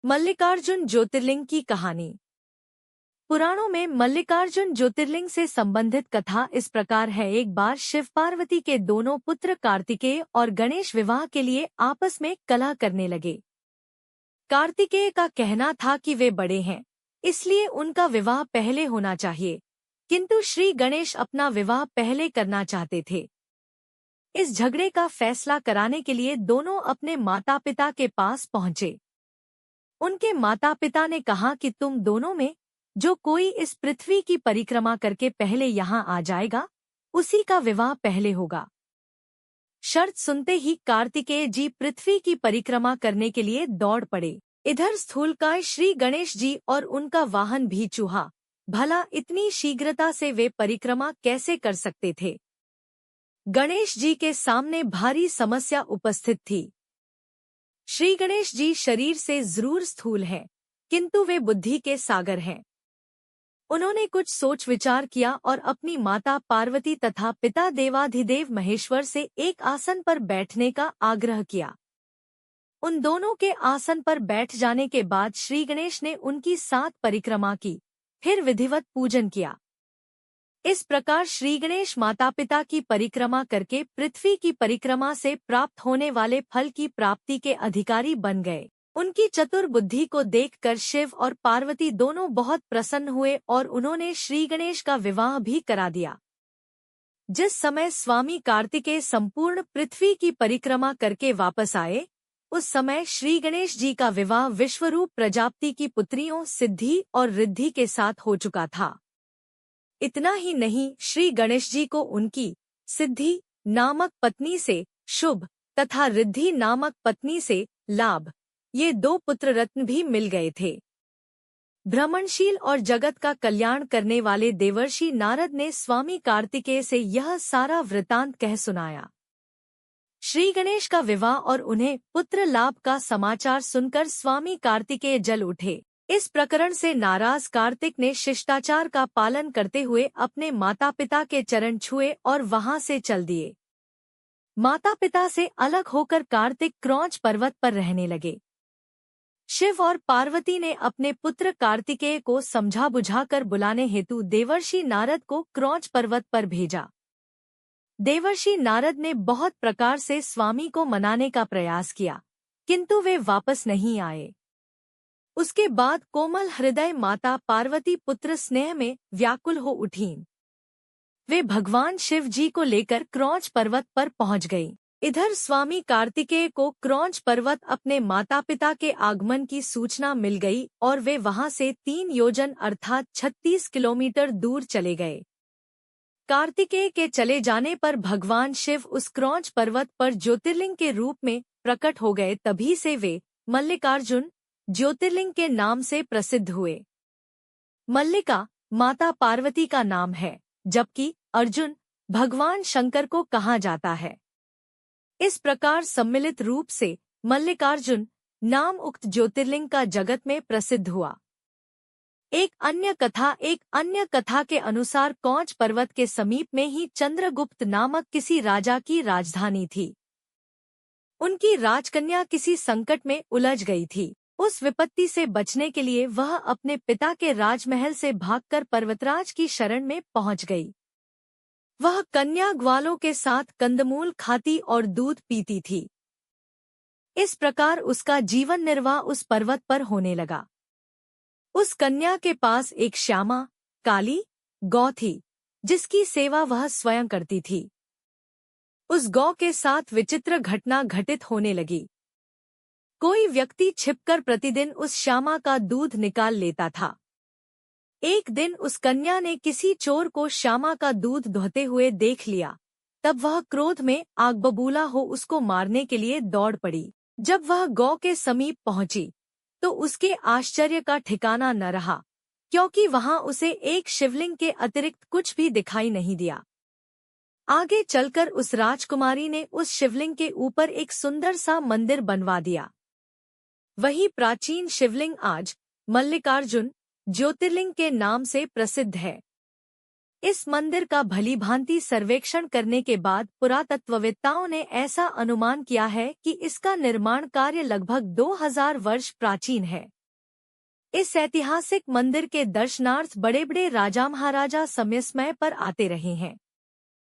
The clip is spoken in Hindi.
मल्लिकार्जुन ज्योतिर्लिंग की कहानी। पुराणों में मल्लिकार्जुन ज्योतिर्लिंग से संबंधित कथा इस प्रकार है। एक बार शिव पार्वती के दोनों पुत्र कार्तिकेय और गणेश विवाह के लिए आपस में कलह करने लगे। कार्तिकेय का कहना था कि वे बड़े हैं, इसलिए उनका विवाह पहले होना चाहिए, किंतु श्री गणेश अपना विवाह पहले करना चाहते थे। इस झगड़े का फैसला कराने के लिए दोनों अपने माता पिता के पास पहुंचे। उनके माता पिता ने कहा कि तुम दोनों में जो कोई इस पृथ्वी की परिक्रमा करके पहले यहाँ आ जाएगा, उसी का विवाह पहले होगा। शर्त सुनते ही कार्तिकेय जी पृथ्वी की परिक्रमा करने के लिए दौड़ पड़े। इधर स्थूलकाय श्री गणेश जी और उनका वाहन भी चूहा। भला इतनी शीघ्रता से वे परिक्रमा कैसे कर सकते थे? गणेश जी के सामने भारी समस्या उपस्थित थी। श्री गणेश जी शरीर से जरूर स्थूल हैं, किंतु वे बुद्धि के सागर हैं। उन्होंने कुछ सोच विचार किया और अपनी माता पार्वती तथा पिता देवाधिदेव महेश्वर से एक आसन पर बैठने का आग्रह किया। उन दोनों के आसन पर बैठ जाने के बाद श्री गणेश ने उनकी 7 परिक्रमा की, फिर विधिवत पूजन किया। इस प्रकार श्री गणेश माता पिता की परिक्रमा करके पृथ्वी की परिक्रमा से प्राप्त होने वाले फल की प्राप्ति के अधिकारी बन गए। उनकी चतुर बुद्धि को देखकर शिव और पार्वती दोनों बहुत प्रसन्न हुए और उन्होंने श्री गणेश का विवाह भी करा दिया। जिस समय स्वामी कार्तिकेय संपूर्ण पृथ्वी की परिक्रमा करके वापस आए, उस समय श्री गणेश जी का विवाह विश्वरूप प्रजापति की पुत्रियों सिद्धि और रिद्धि के साथ हो चुका था। इतना ही नहीं, श्री गणेश जी को उनकी सिद्धि नामक पत्नी से शुभ तथा रिद्धि नामक पत्नी से लाभ, ये 2 पुत्र रत्न भी मिल गए थे। भ्रमणशील और जगत का कल्याण करने वाले देवर्षि नारद ने स्वामी कार्तिकेय से यह सारा वृतांत कह सुनाया। श्री गणेश का विवाह और उन्हें पुत्र लाभ का समाचार सुनकर स्वामी कार्तिकेय जल उठे। इस प्रकरण से नाराज कार्तिक ने शिष्टाचार का पालन करते हुए अपने माता पिता के चरण छुए और वहां से चल दिए। माता पिता से अलग होकर कार्तिक क्रौंच पर्वत पर रहने लगे। शिव और पार्वती ने अपने पुत्र कार्तिकेय को समझा बुझाकर बुलाने हेतु देवर्षि नारद को क्रौंच पर्वत पर भेजा। देवर्षि नारद ने बहुत प्रकार से स्वामी को मनाने का प्रयास किया, किंतु वे वापस नहीं आए। उसके बाद कोमल हृदय माता पार्वती पुत्र स्नेह में व्याकुल हो उठीं। वे भगवान शिव जी को लेकर क्रौंच पर्वत पर पहुंच गईं। इधर स्वामी कार्तिकेय को क्रौंच पर्वत अपने माता पिता के आगमन की सूचना मिल गई और वे वहां से 3 योजन अर्थात 36 किलोमीटर दूर चले गए। कार्तिकेय के चले जाने पर भगवान शिव उस क्रौंच पर्वत पर ज्योतिर्लिंग के रूप में प्रकट हो गए। तभी से वे मल्लिकार्जुन ज्योतिर्लिंग के नाम से प्रसिद्ध हुए। मल्लिका माता पार्वती का नाम है, जबकि अर्जुन भगवान शंकर को कहा जाता है। इस प्रकार सम्मिलित रूप से मल्लिकार्जुन नाम उक्त ज्योतिर्लिंग का जगत में प्रसिद्ध हुआ। एक अन्य कथा के अनुसार क्रौंच पर्वत के समीप में ही चंद्रगुप्त नामक किसी राजा की राजधानी थी। उनकी राजकन्या किसी संकट में उलझ गई थी। उस विपत्ति से बचने के लिए वह अपने पिता के राजमहल से भागकर पर्वतराज की शरण में पहुंच गई। वह कन्या ग्वालों के साथ कंदमूल खाती और दूध पीती थी। इस प्रकार उसका जीवन निर्वाह उस पर्वत पर होने लगा। उस कन्या के पास एक श्यामा काली गौ थी, जिसकी सेवा वह स्वयं करती थी। उस गौ के साथ विचित्र घटना घटित होने लगी। कोई व्यक्ति छिपकर प्रतिदिन उस श्यामा का दूध निकाल लेता था। एक दिन उस कन्या ने किसी चोर को श्यामा का दूध दुहते हुए देख लिया। तब वह क्रोध में आग बबूला हो उसको मारने के लिए दौड़ पड़ी। जब वह गौ के समीप पहुंची तो उसके आश्चर्य का ठिकाना न रहा, क्योंकि वहां उसे एक शिवलिंग के अतिरिक्त कुछ भी दिखाई नहीं दिया। आगे चलकर उस राजकुमारी ने उस शिवलिंग के ऊपर एक सुंदर सा मंदिर बनवा दिया। वही प्राचीन शिवलिंग आज मल्लिकार्जुन ज्योतिर्लिंग के नाम से प्रसिद्ध है। इस मंदिर का भलीभांति सर्वेक्षण करने के बाद पुरातत्ववेत्ताओं ने ऐसा अनुमान किया है कि इसका निर्माण कार्य लगभग 2000 वर्ष प्राचीन है। इस ऐतिहासिक मंदिर के दर्शनार्थ बड़े बड़े राजा महाराजा समय समय पर आते रहे हैं।